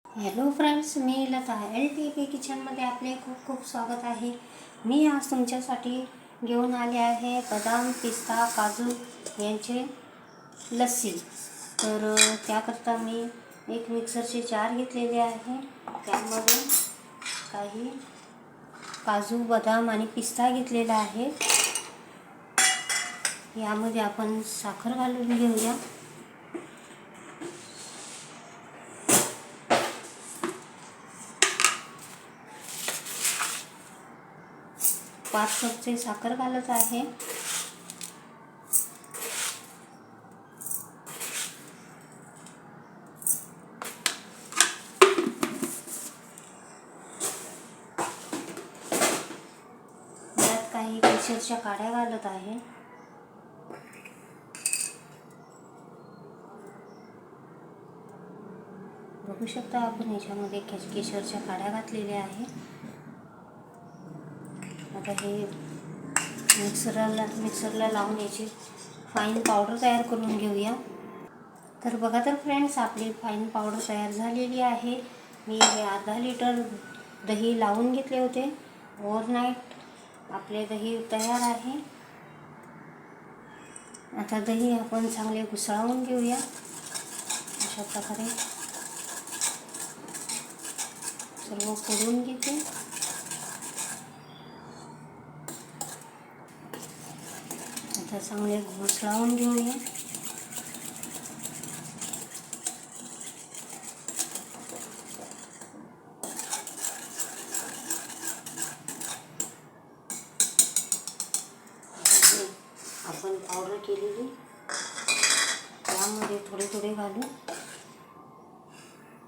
Hello friends, मी Lata LTP किचनमध्ये आपले खूप खूप स्वागत आहे. मी आज तुमच्यासाठी घेऊन आले आहे बदाम, पिस्ता, काजू यांचे लस्सी. तर त्याकरता मी एक मिक्सरचे जार घेतलेले आहे. त्यामध्ये काही काजू, बदाम आणि पिस्ता घेतलेला आहे. यामध्ये आपण साखर घालून घेऊया. 5 चमचे साखर घालत आहे. यात काही केशरच्या काड्या घालत आहे. बघू शकता आपण याच्यामध्ये केशरच्या काड्या घातलेल्या आहे. आता हे मिक्सरला लावून याची फाईन पावडर तयार करून घेऊया. तर बघा तर फ्रेंड्स, आपली फाईन पावडर तयार झालेली आहे. मी अर्धा लिटर दही लावून घेतले होते ओव्हरनाईट. आपले दही तयार आहे. आता दही आपण चांगले घुसळवून घेऊया. अशा प्रकारे सर्व फोडून घेते. आता चांगले घुसळवून घेऊया. आपण पावडर केलेली त्यामध्ये थोडे थोडे घालून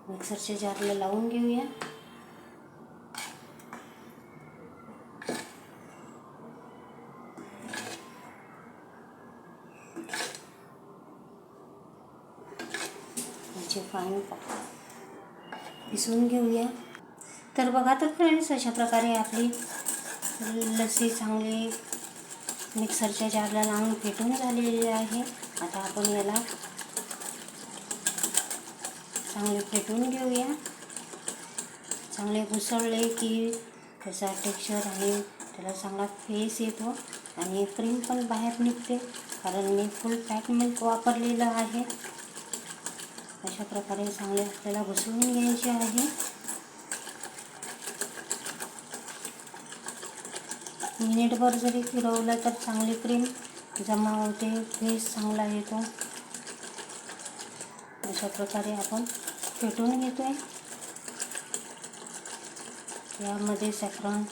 मिक्सरच्या जारला लावून घेऊया. याचे फाईन पिसून घेऊया. तर बघा तर फ्रेंड्स, अशा प्रकारे आपली लस्सी चांगली मिक्सरच्या जारला लावून फेटून झालेली आहे. आता आपण याला चांगले फेटून घेऊया. चांगले घुसळले की त्याचा टेक्स्चर आणि त्याला चांगला फेस येतो आणि क्रीम पण बाहेर निघते, कारण मी फुल फॅट मिल्क वापरलेलं आहे. अशा प्रकारे चांगले आपल्याला घुसळून घ्यायचे आहे. मिनिटभर जरी फिरवलं तर चांगली क्रीम जमा होते, फेस चांगला येतो. अशा प्रकारे आपण फेटून घेतोय. यामध्ये सॅफ्रॉन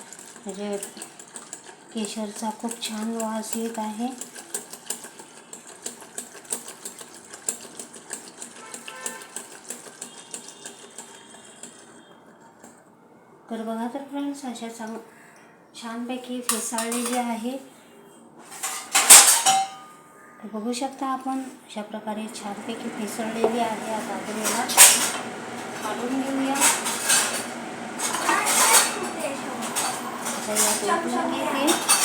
म्हणजे केशरचा खूप छान वास येत आहे. तर बघा तर फ्रेंड्स, अशा छानपैकी फेसाळलेली आहे. तर बघू शकता आपण अशा प्रकारे छानपैकी फेसाळलेली आहे. आता आपण याला काढून घेऊया. आता या प्लेटला घेते.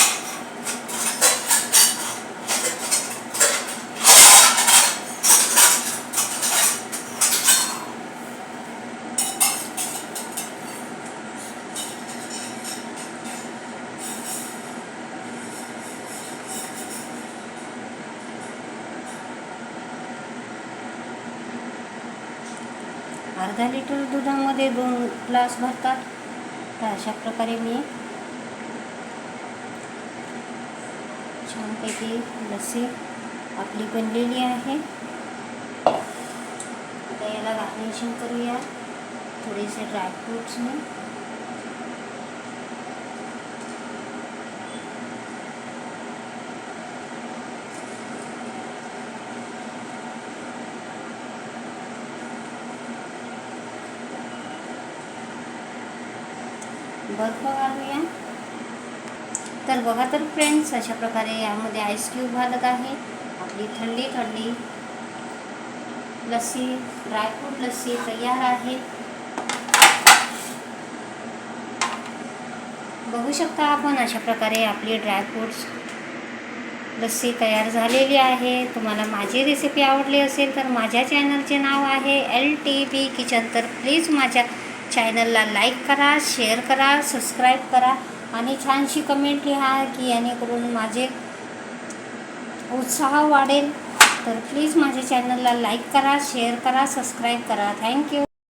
अर्धा लिटर दुधामध्ये 2 ग्लास भरतात. तर अशा प्रकारे मी छानपैकी लस्सी आपली बनलेली आहे. आता याला गार्निशिंग करूया थोडेसे ड्रायफ्रूट्सने. बर्फ घालूया. तर बघा तर फ्रेंड्स, अशा प्रकारे यामध्ये आईस क्यूब घालत आहे. आपली थंडी थंडी लस्सी, ड्रायफ्रूट लस्सी तयार आहे. बघू शकता आपण अशा प्रकारे आपले ड्रायफ्रूट्स लस्सी तयार झालेली आहे. तुम्हाला माझी रेसिपी आवडली असेल तर माझ्या चॅनलचे नाव आहे LTB किचन. तर प्लीज माझ्या चॅनलला लाईक करा, शेअर करा, सबस्क्राईब करा आणि छानशी कमेंट लिहा की यानेकरून माझे उत्साह वाढेल. तर प्लीज माझ्या चॅनलला लाईक करा, शेअर करा, सबस्क्राईब करा. थँक्यू.